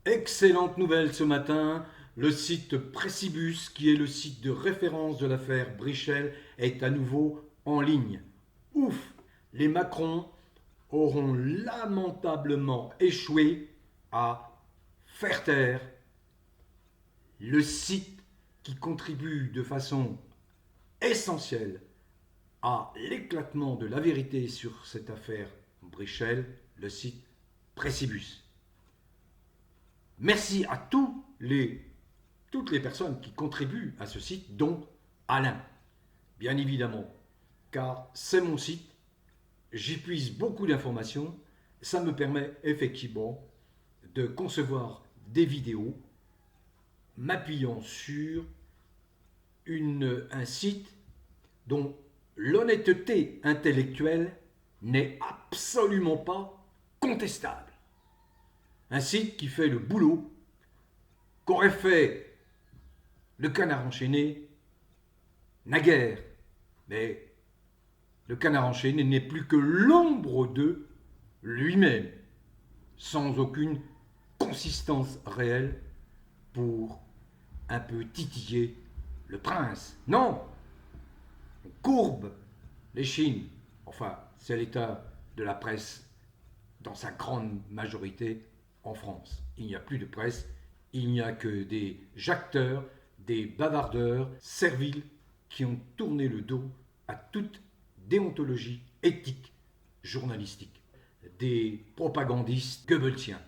Excellente nouvelle ce matin, le site Pressibus, qui est le site de référence de l'affaire Brichel, est à nouveau en ligne. Ouf, les Macron auront lamentablement échoué à faire taire le site qui contribue de façon essentielle à l'éclatement de la vérité sur cette affaire Brichel, le site Pressibus. Merci à toutes les personnes qui contribuent à ce site, dont Alain, bien évidemment, car c'est mon site, j'y puise beaucoup d'informations, ça me permet effectivement de concevoir des vidéos m'appuyant sur un site dont l'honnêteté intellectuelle n'est absolument pas contestable. Un site qui fait le boulot qu'aurait fait le Canard enchaîné naguère. Mais le Canard enchaîné n'est plus que l'ombre de lui-même, sans aucune consistance réelle pour un peu titiller le prince. Non, on courbe les chines. Enfin, c'est l'état de la presse dans sa grande majorité en France. Il n'y a plus de presse, il n'y a que des jacteurs, des bavardeurs serviles qui ont tourné le dos à toute déontologie éthique journalistique, des propagandistes goebbelsiens.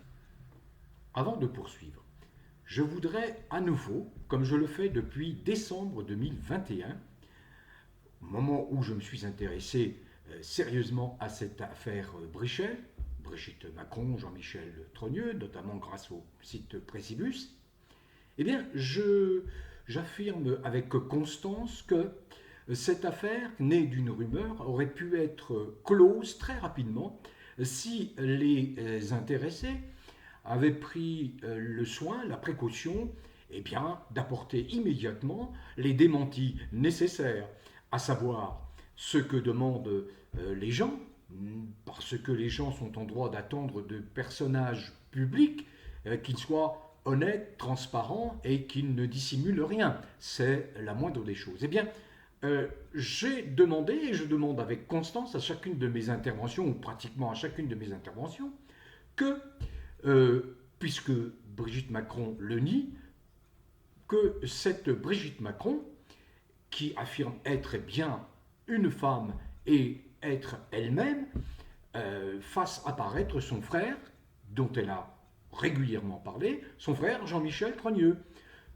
Avant de poursuivre, je voudrais à nouveau, comme je le fais depuis décembre 2021, au moment où je me suis intéressé sérieusement à cette affaire Brichel, Brigitte Macron, Jean-Michel Trogneux, notamment grâce au site Pressibus, eh bien, j'affirme avec constance que cette affaire, née d'une rumeur, aurait pu être close très rapidement si les intéressés avaient pris le soin, la précaution, eh bien, d'apporter immédiatement les démentis nécessaires, à savoir ce que demandent les gens, parce que les gens sont en droit d'attendre de personnages publics qu'ils soient honnêtes, transparents et qu'ils ne dissimulent rien. C'est la moindre des choses. Eh bien, j'ai demandé, et je demande avec constance à chacune de mes interventions, ou pratiquement à chacune de mes interventions, que, puisque Brigitte Macron le nie, que cette Brigitte Macron, qui affirme être bien une femme et être elle-même, fasse apparaître son frère, dont elle a régulièrement parlé, son frère Jean-Michel Trogneux,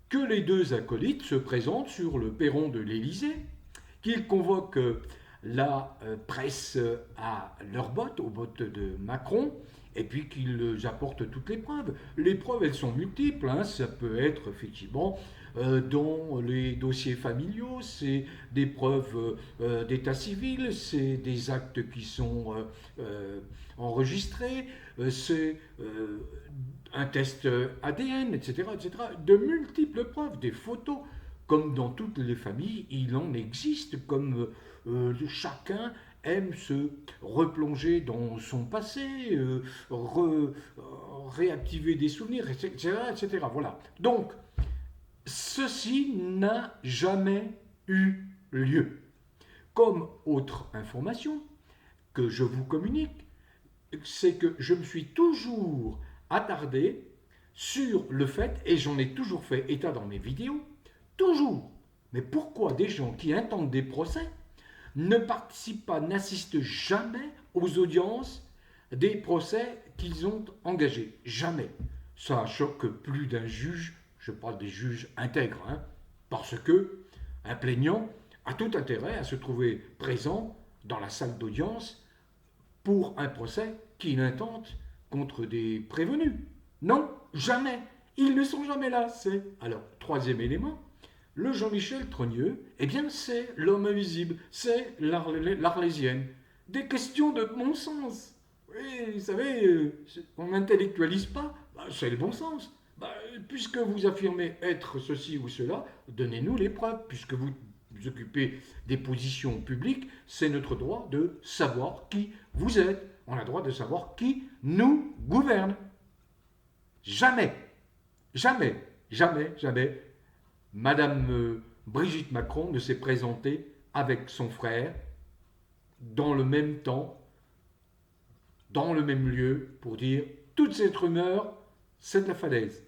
que les deux acolytes se présentent sur le perron de l'Élysée, qu'ils convoquent la presse à leurs bottes, aux bottes de Macron, et puis qu'ils apportent toutes les preuves. Les preuves, elles sont multiples. Hein. Ça peut être effectivement dans les dossiers familiaux, c'est des preuves d'état civil, c'est des actes qui sont enregistrés, c'est un test ADN, etc., etc. De multiples preuves, des photos. Comme dans toutes les familles, il en existe, comme chacun aime se replonger dans son passé, réactiver des souvenirs, etc., etc. Voilà. Donc, ceci n'a jamais eu lieu. Comme autre information que je vous communique, c'est que je me suis toujours attardé sur le fait, et j'en ai toujours fait état dans mes vidéos, toujours. Mais pourquoi des gens qui intentent des procès ne participent pas, n'assistent jamais aux audiences des procès qu'ils ont engagés? Jamais. Ça choque plus d'un juge, je parle des juges intègres, hein, parce que un plaignant a tout intérêt à se trouver présent dans la salle d'audience pour un procès qu'il intente contre des prévenus. Non, jamais. Ils ne sont jamais là. C'est alors troisième élément. Le Jean-Michel Trogneux, eh bien, c'est l'homme invisible, c'est l'Arlésienne. Des questions de bon sens. Oui, vous savez, on n'intellectualise pas, bah, c'est le bon sens. Bah, puisque vous affirmez être ceci ou cela, donnez-nous les preuves. Puisque vous occupez des positions publiques, c'est notre droit de savoir qui vous êtes. On a le droit de savoir qui nous gouverne. Jamais Jamais, jamais, jamais, Madame Brigitte Macron ne s'est présentée avec son frère dans le même temps, dans le même lieu, pour dire toute cette rumeur, c'est de la falaise.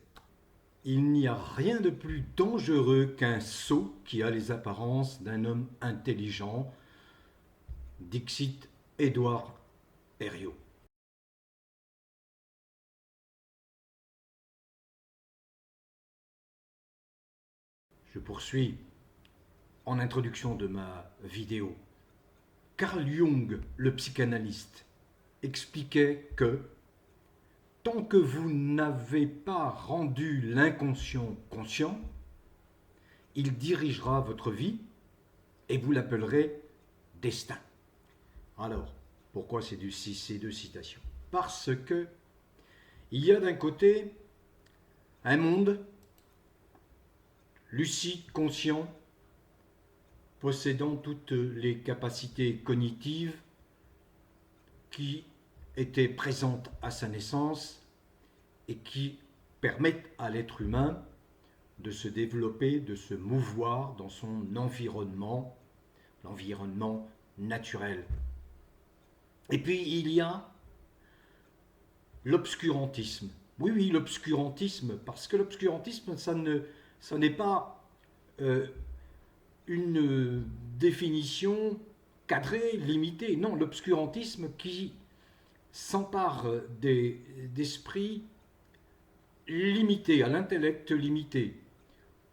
Il n'y a rien de plus dangereux qu'un sot qui a les apparences d'un homme intelligent, dixit Édouard Herriot. Je poursuis en introduction de ma vidéo. Carl Jung, le psychanalyste, expliquait que tant que vous n'avez pas rendu l'inconscient conscient, il dirigera votre vie et vous l'appellerez destin. Alors, pourquoi ces deux citations? Parce que il y a d'un côté un monde lucide, conscient, possédant toutes les capacités cognitives qui étaient présentes à sa naissance et qui permettent à l'être humain de se développer, de se mouvoir dans son environnement, l'environnement naturel. Et puis il y a l'obscurantisme. Oui, oui, l'obscurantisme, parce que l'obscurantisme, ça n'est pas une définition cadrée, limitée. Non, l'obscurantisme qui s'empare d'esprits limités, à l'intellect limité,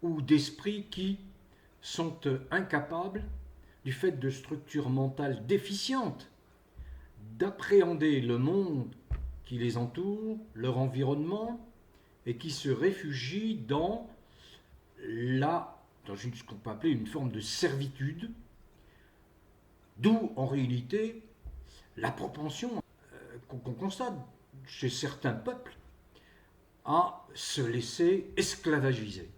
ou d'esprits qui sont incapables, du fait de structures mentales déficientes, d'appréhender le monde qui les entoure, leur environnement, et qui se réfugient dans ce qu'on peut appeler une forme de servitude, d'où en réalité la propension qu'on constate chez certains peuples à se laisser esclavagiser.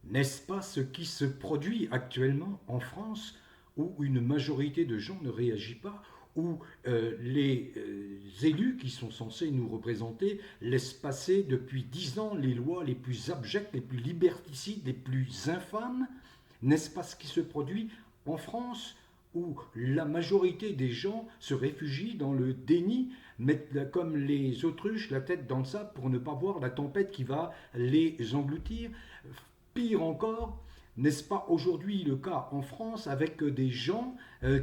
N'est-ce pas ce qui se produit actuellement en France, où une majorité de gens ne réagit pas, où les élus qui sont censés nous représenter laissent passer depuis 10 ans les lois les plus abjectes, les plus liberticides, les plus infâmes? N'est-ce pas ce qui se produit en France, où la majorité des gens se réfugient dans le déni, mettent comme les autruches la tête dans le sable pour ne pas voir la tempête qui va les engloutir? Pire encore, n'est-ce pas aujourd'hui le cas en France avec des gens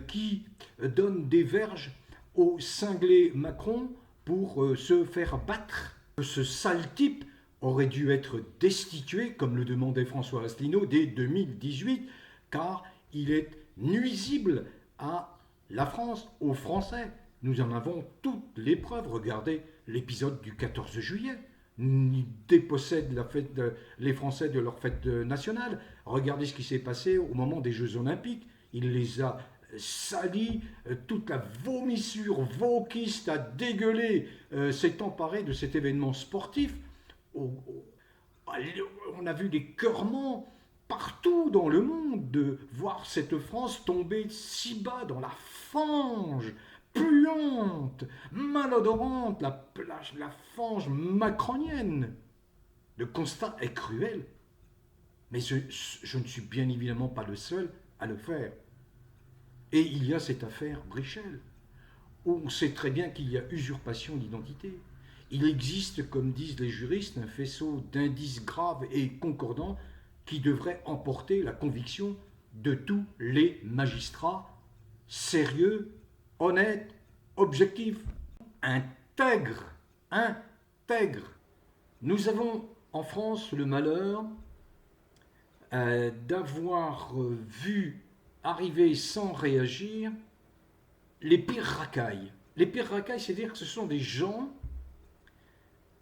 qui donnent des verges au cinglé Macron pour se faire battre? Ce sale type aurait dû être destitué, comme le demandait François Asselineau, dès 2018, car il est nuisible à la France, aux Français. Nous en avons toutes les preuves. Regardez l'épisode du 14 juillet. Il dépossède les Français de leur fête nationale. Regardez ce qui s'est passé au moment des Jeux Olympiques. Il les a salis, toute la vomissure vauquiste a dégueulé, s'est emparée de cet événement sportif. On a vu des cœurements partout dans le monde de voir cette France tomber si bas dans la fange puante, malodorante, la fange macronienne. Le constat est cruel, mais je ne suis bien évidemment pas le seul à le faire. Et il y a cette affaire Brichel, où on sait très bien qu'il y a usurpation d'identité. Il existe, comme disent les juristes, un faisceau d'indices graves et concordants qui devrait emporter la conviction de tous les magistrats sérieux, honnêtes, objectifs, intègres. Nous avons en France le malheur d'avoir vu arriver sans réagir les pires racailles. Les pires racailles, c'est-à-dire que ce sont des gens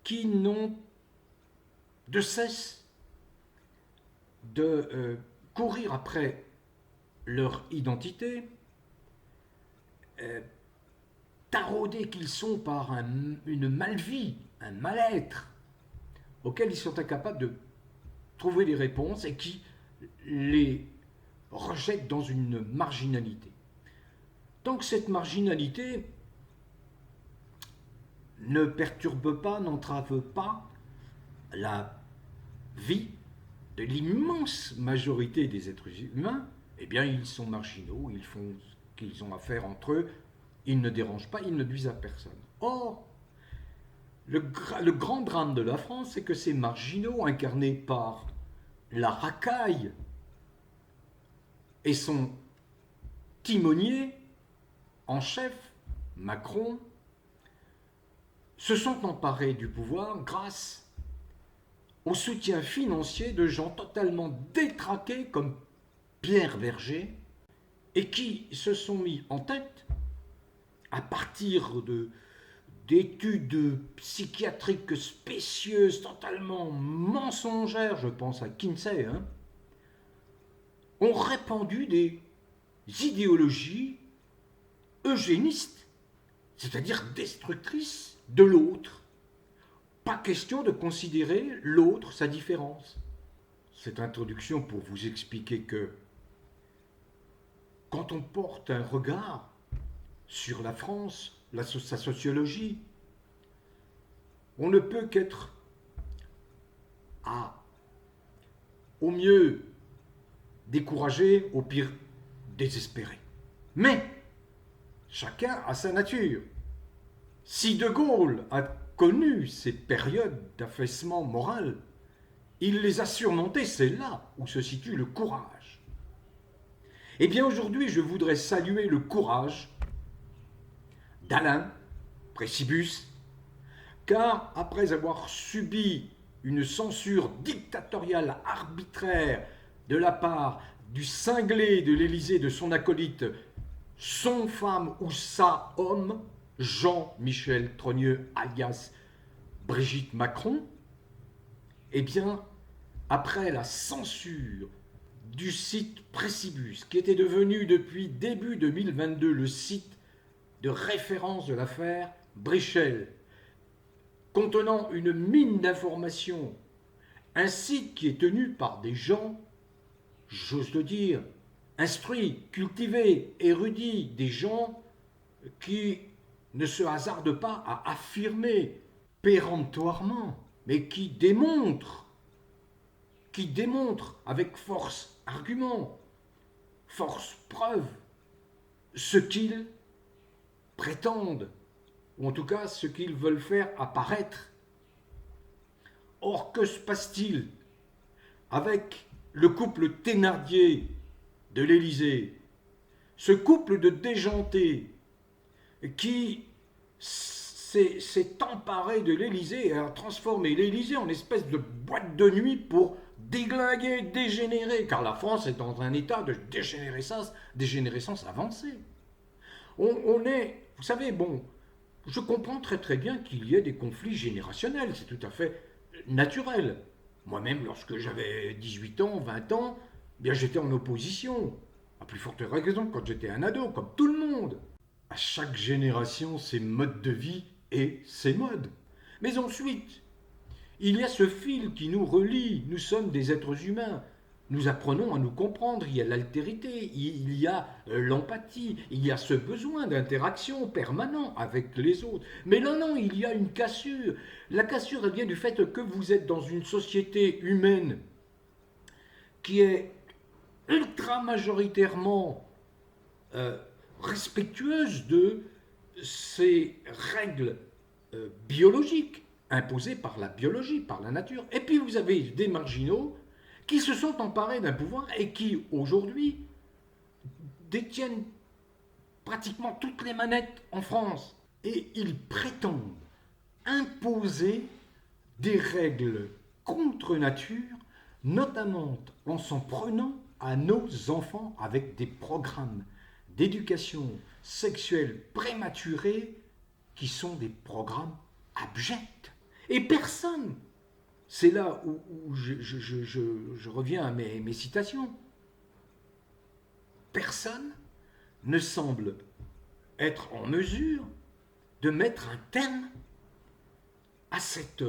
qui n'ont de cesse de courir après leur identité, taraudés qu'ils sont par une malvie, un mal-être, auquel ils sont incapables de trouver des réponses et qui les rejettent dans une marginalité. Donc cette marginalité ne perturbe pas, n'entrave pas la vie de l'immense majorité des êtres humains, eh bien, ils sont marginaux, ils font ce qu'ils ont à faire entre eux, ils ne dérangent pas, ils ne nuisent à personne. Or, le grand drame de la France, c'est que ces marginaux, incarnés par la racaille et son timonier en chef, Macron, se sont emparés du pouvoir grâce au soutien financier de gens totalement détraqués comme Pierre Berger et qui se sont mis en tête, à partir d'études psychiatriques spécieuses, totalement mensongères, je pense à Kinsey, ont répandu des idéologies eugénistes, c'est-à-dire destructrices de l'autre. Pas question de considérer l'autre, sa différence. Cette introduction pour vous expliquer que quand on porte un regard sur la France, sa sociologie, on ne peut qu'être au mieux découragé, au pire désespéré. Mais chacun a sa nature. Si De Gaulle a connu ces périodes d'affaissement moral, il les a surmontées, c'est là où se situe le courage. Eh bien aujourd'hui, je voudrais saluer le courage d'Alain Précibus, car après avoir subi une censure dictatoriale arbitraire de la part du cinglé de l'Élysée, de son acolyte, son femme ou sa homme, Jean-Michel Trogneux, alias Brigitte Macron, eh bien, après la censure du site Précibus, qui était devenu depuis début 2022 le site de référence de l'affaire Brichel, contenant une mine d'informations, un site qui est tenu par des gens, j'ose le dire, instruits, cultivés, érudits, des gens qui ne se hasardent pas à affirmer péremptoirement, mais qui démontrent avec force argument, force preuve, ce qu'ils prétendent, ou en tout cas ce qu'ils veulent faire apparaître. Or, que se passe-t-il avec le couple Thénardier de l'Élysée, ce couple de déjantés qui s'est emparé de l'Élysée et a transformé l'Élysée en espèce de boîte de nuit pour déglinguer, dégénérer, car la France est dans un état de dégénérescence avancée. On est, vous savez, bon, je comprends très très bien qu'il y ait des conflits générationnels, c'est tout à fait naturel. Moi-même, lorsque j'avais 18 ans, 20 ans, bien j'étais en opposition. À plus forte raison quand j'étais un ado, comme tout le monde. À chaque génération, ses modes de vie et ses modes. Mais ensuite, il y a ce fil qui nous relie. Nous sommes des êtres humains. Nous apprenons à nous comprendre. Il y a l'altérité, il y a l'empathie, il y a ce besoin d'interaction permanent avec les autres. Mais là, non, il y a une cassure. La cassure, elle vient du fait que vous êtes dans une société humaine qui est ultra majoritairement respectueuse de ces règles biologiques imposées par la biologie, par la nature. Et puis vous avez des marginaux qui se sont emparés d'un pouvoir et qui, aujourd'hui, détiennent pratiquement toutes les manettes en France. Et ils prétendent imposer des règles contre nature, notamment en s'en prenant à nos enfants avec des programmes d'éducation sexuelle prématurée qui sont des programmes abjects. Et personne, c'est là où je reviens à mes citations, personne ne semble être en mesure de mettre un terme à cette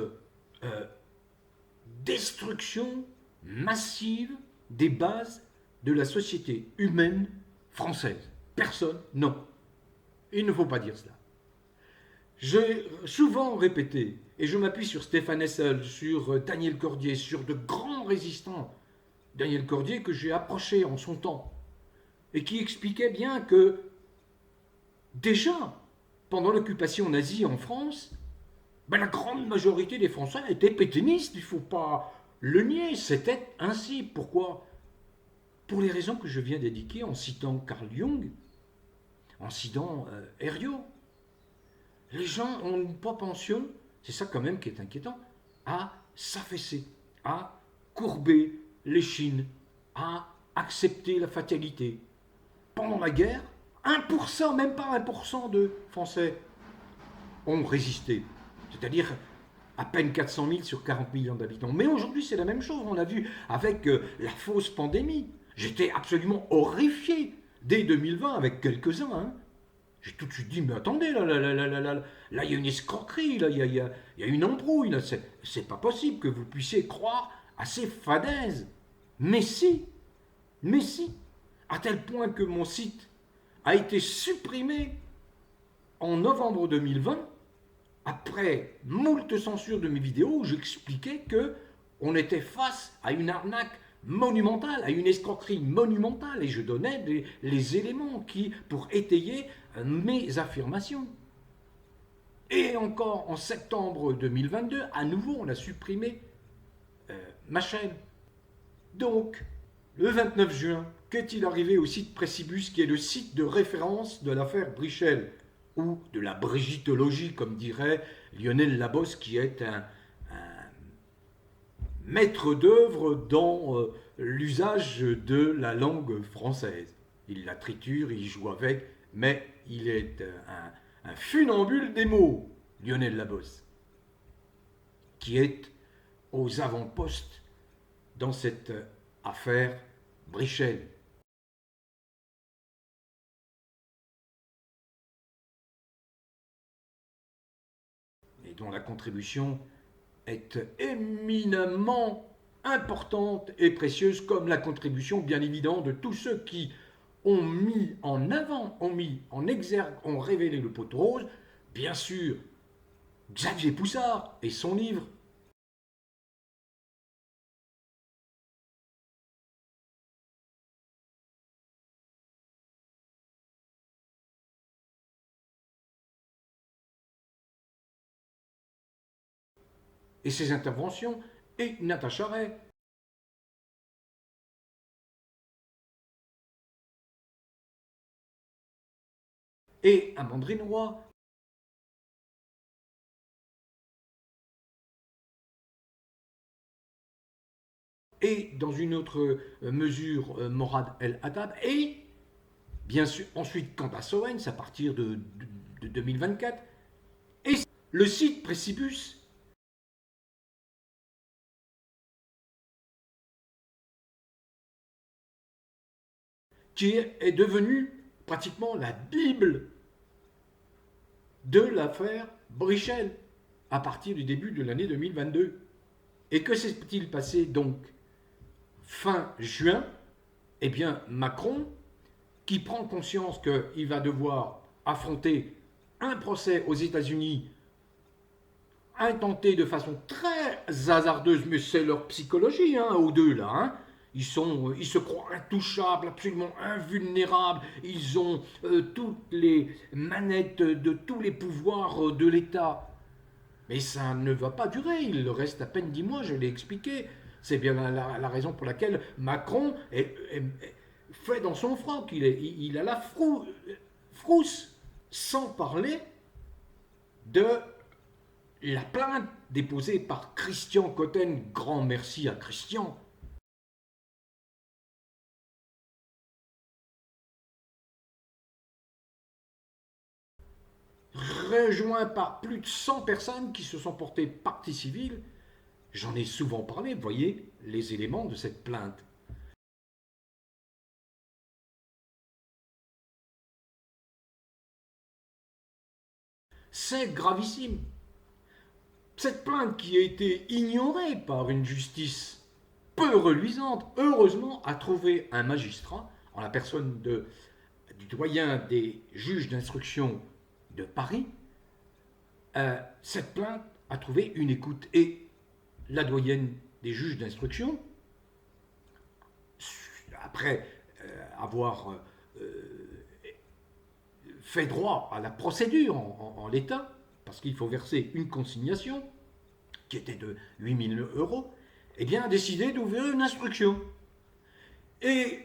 destruction massive des bases de la société humaine française. Personne, non. Il ne faut pas dire cela. J'ai souvent répété Et je m'appuie sur Stéphane Hessel, sur Daniel Cordier, sur de grands résistants. Daniel Cordier que j'ai approché en son temps et qui expliquait bien que déjà, pendant l'occupation nazie en France, ben, la grande majorité des Français étaient pétainistes, il ne faut pas le nier, c'était ainsi. Pourquoi? Pour les raisons que je viens d'indiquer en citant Carl Jung, en citant Herriot. Les gens ont une propension, c'est ça quand même qui est inquiétant, à s'affaisser, à courber l'échine, à accepter la fatalité. Pendant la guerre, 1%, même pas 1% de Français ont résisté. C'est-à-dire à peine 400 000 sur 40 millions d'habitants. Mais aujourd'hui, c'est la même chose. On l'a vu avec la fausse pandémie. J'étais absolument horrifié dès 2020 avec quelques-uns. Hein. J'ai tout de suite dit, mais attendez, là, il y a une escroquerie, là, il y a une embrouille, là, c'est pas possible que vous puissiez croire à ces fadaises. Mais si, à tel point que mon site a été supprimé en novembre 2020, après moult censure de mes vidéos, où j'expliquais que on était face à une arnaque monumentale, à une escroquerie monumentale, et je donnais les éléments pour étayer mes affirmations. Et encore en septembre 2022, à nouveau, on a supprimé ma chaîne. Donc, le 29 juin, qu'est-il arrivé au site Précibus, qui est le site de référence de l'affaire Brichel, ou de la brigitologie, comme dirait Lionel Labosse, qui est un maître d'œuvre dans l'usage de la langue française. Il la triture, il joue avec, mais il est un funambule des mots, Lionel Labosse, qui est aux avant-postes dans cette affaire Brichel. Et dont la contribution est éminemment importante et précieuse, comme la contribution bien évidente de tous ceux qui ont mis en avant, ont mis en exergue, ont révélé le pot rose, bien sûr Xavier Poussard et son livre. Et ses interventions, et Natacha Ray. Et Amandine Roy. Et dans une autre mesure, Morad El Hattab. Et bien sûr, ensuite, Candace Owens, à partir de 2024. Et le site Précibus, qui est devenu pratiquement la Bible de l'affaire Brichel à partir du début de l'année 2022. Et que s'est-il passé donc fin juin? Eh bien, Macron, qui prend conscience qu'il va devoir affronter un procès aux États-Unis intenté de façon très hasardeuse, mais c'est leur psychologie, hein, aux deux là, hein. Ils se croient intouchables, absolument invulnérables. Ils ont toutes les manettes de tous les pouvoirs de l'État. Mais ça ne va pas durer. Il reste à peine 10 mois, je l'ai expliqué. C'est bien la raison pour laquelle Macron fait dans son froc. Il a la frousse. Sans parler de la plainte déposée par Christian Cotten. Grand merci à Christian. Rejoint par plus de 100 personnes qui se sont portées partie civile. J'en ai souvent parlé, vous voyez, les éléments de cette plainte. C'est gravissime. Cette plainte qui a été ignorée par une justice peu reluisante, heureusement, a trouvé un magistrat, en la personne du doyen des juges d'instruction de Paris. Cette plainte à trouver une écoute. Et la doyenne des juges d'instruction, après avoir fait droit à la procédure en l'état, parce qu'il faut verser une consignation qui était de 8 000 euros, eh bien, a décidé d'ouvrir une instruction. Et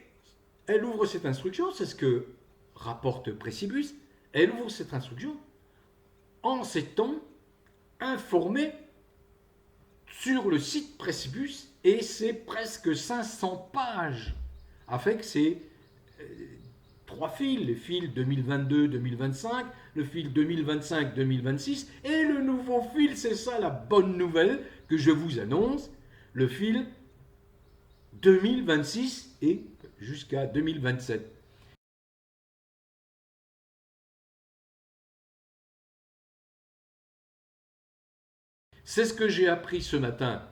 elle ouvre cette instruction, c'est ce que rapporte Précibus, elle ouvre cette instruction en s'étant informée sur le site Précibus, et c'est presque 500 pages, avec ces trois fils, les fils 2022-2025, le fil 2025-2026, et le nouveau fil, c'est ça la bonne nouvelle que je vous annonce, le fil 2026 et jusqu'à 2027. C'est ce que j'ai appris ce matin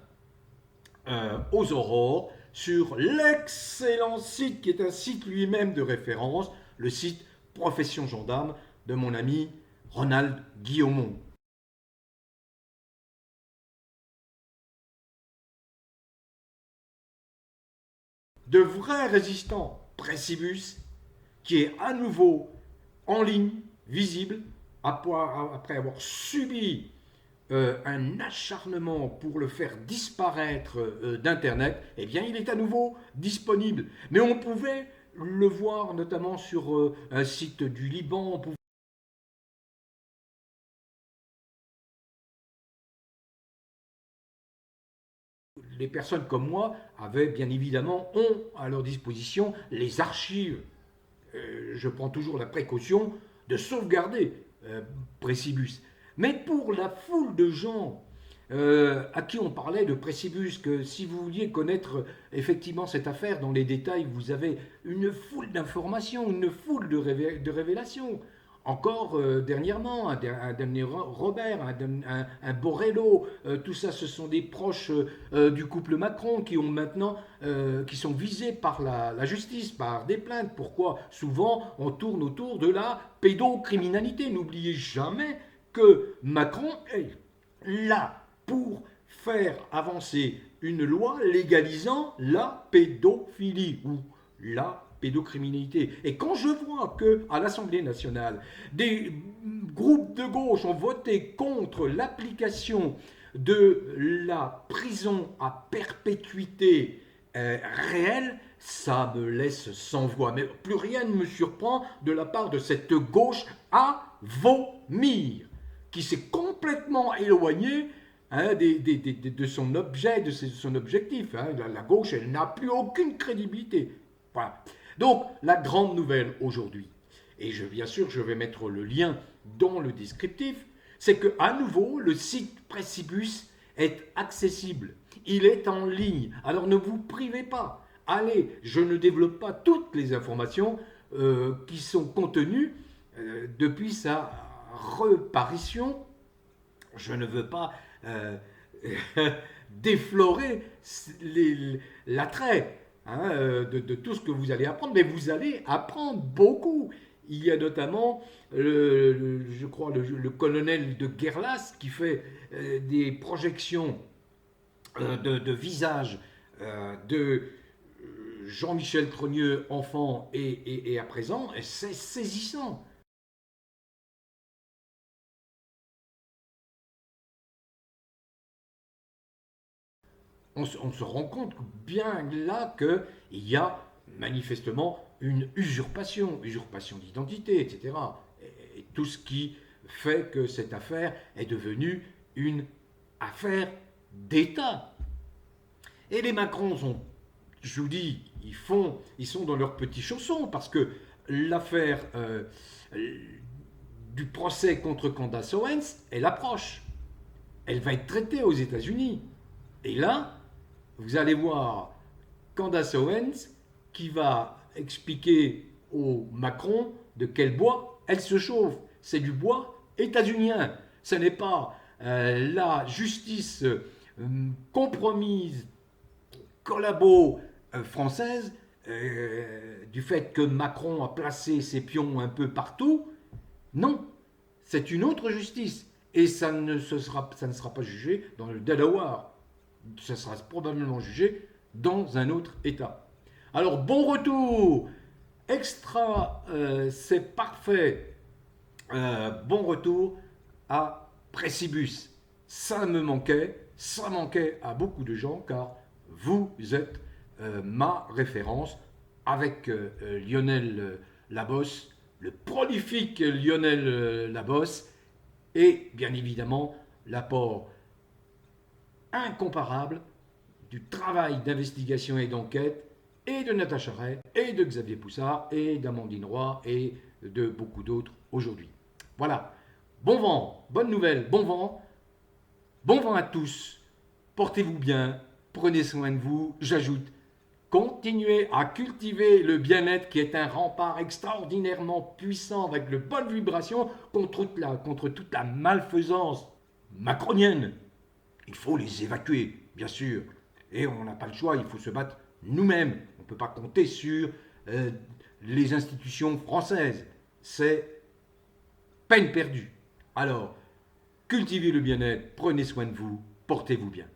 aux Aurores sur l'excellent site qui est un site lui-même de référence, le site Profession Gendarme de mon ami Ronald Guillaumont. De vrais résistants Précibus qui est à nouveau en ligne, visible, après avoir subi un acharnement pour le faire disparaître d'Internet, eh bien il est à nouveau disponible. Mais on pouvait le voir notamment sur un site du Liban, on pouvait les personnes comme moi avaient bien évidemment, ont à leur disposition les archives. Je prends toujours la précaution de sauvegarder Précibus. Mais pour la foule de gens à qui on parlait de Précibus, que si vous vouliez connaître effectivement cette affaire dans les détails, vous avez une foule d'informations, une foule de révélations. Encore dernièrement, un dernier Robert, un Borrello, tout ça, ce sont des proches du couple Macron qui ont maintenant, qui sont visés par la justice, par des plaintes. Pourquoi? Souvent, on tourne autour de la pédocriminalité. N'oubliez jamais que Macron est là pour faire avancer une loi légalisant la pédophilie ou la pédocriminalité. Et quand je vois que à l'Assemblée nationale, des groupes de gauche ont voté contre l'application de la prison à perpétuité réelle, ça me laisse sans voix. Mais plus rien ne me surprend de la part de cette gauche à vomir, qui s'est complètement éloignée de son objet, de son objectif. La gauche, elle n'a plus aucune crédibilité. Voilà. Donc, la grande nouvelle aujourd'hui, et bien sûr, je vais mettre le lien dans le descriptif, c'est que à nouveau, le site Précibus est accessible. Il est en ligne. Alors ne vous privez pas. Allez, je ne développe pas toutes les informations qui sont contenues depuis sa reparition. Je ne veux pas déflorer l'attrait de tout ce que vous allez apprendre, mais vous allez apprendre beaucoup. Il y a notamment, je crois, le colonel de Guerlas qui fait des projections de visage de Jean-Michel Trogneux, enfant et à présent, et c'est saisissant. On se rend compte bien là qu'il y a manifestement une usurpation d'identité, etc. Et tout ce qui fait que cette affaire est devenue une affaire d'État. Et les Macrons sont, je vous dis, ils sont dans leurs petits chaussons parce que l'affaire du procès contre Candace Owens, elle approche. Elle va être traitée aux États-Unis. Et là, vous allez voir Candace Owens qui va expliquer au Macron de quel bois elle se chauffe. C'est du bois états-unien. Ce n'est pas la justice compromise, collabo française, du fait que Macron a placé ses pions un peu partout. Non, c'est une autre justice. et ça ne sera pas jugé dans le Delaware. Ça sera probablement jugé dans un autre État. Alors, bon retour. Extra, c'est parfait. Bon retour à Précibus. Ça me manquait, ça manquait à beaucoup de gens, car vous êtes ma référence avec Lionel Labosse, le prolifique Lionel Labosse, et bien évidemment l'apport incomparable du travail d'investigation et d'enquête et de Natacha Ray, et de Xavier Poussard, et d'Amandine Roy, et de beaucoup d'autres aujourd'hui. Voilà. Bon vent, bonne nouvelle, bon vent à tous. Portez-vous bien, prenez soin de vous. J'ajoute, continuez à cultiver le bien-être qui est un rempart extraordinairement puissant avec de bonnes vibrations contre toute la malfaisance macronienne. Il faut les évacuer, bien sûr. Et on n'a pas le choix, il faut se battre nous-mêmes. On ne peut pas compter sur les institutions françaises. C'est peine perdue. Alors, cultivez le bien-être, prenez soin de vous, portez-vous bien.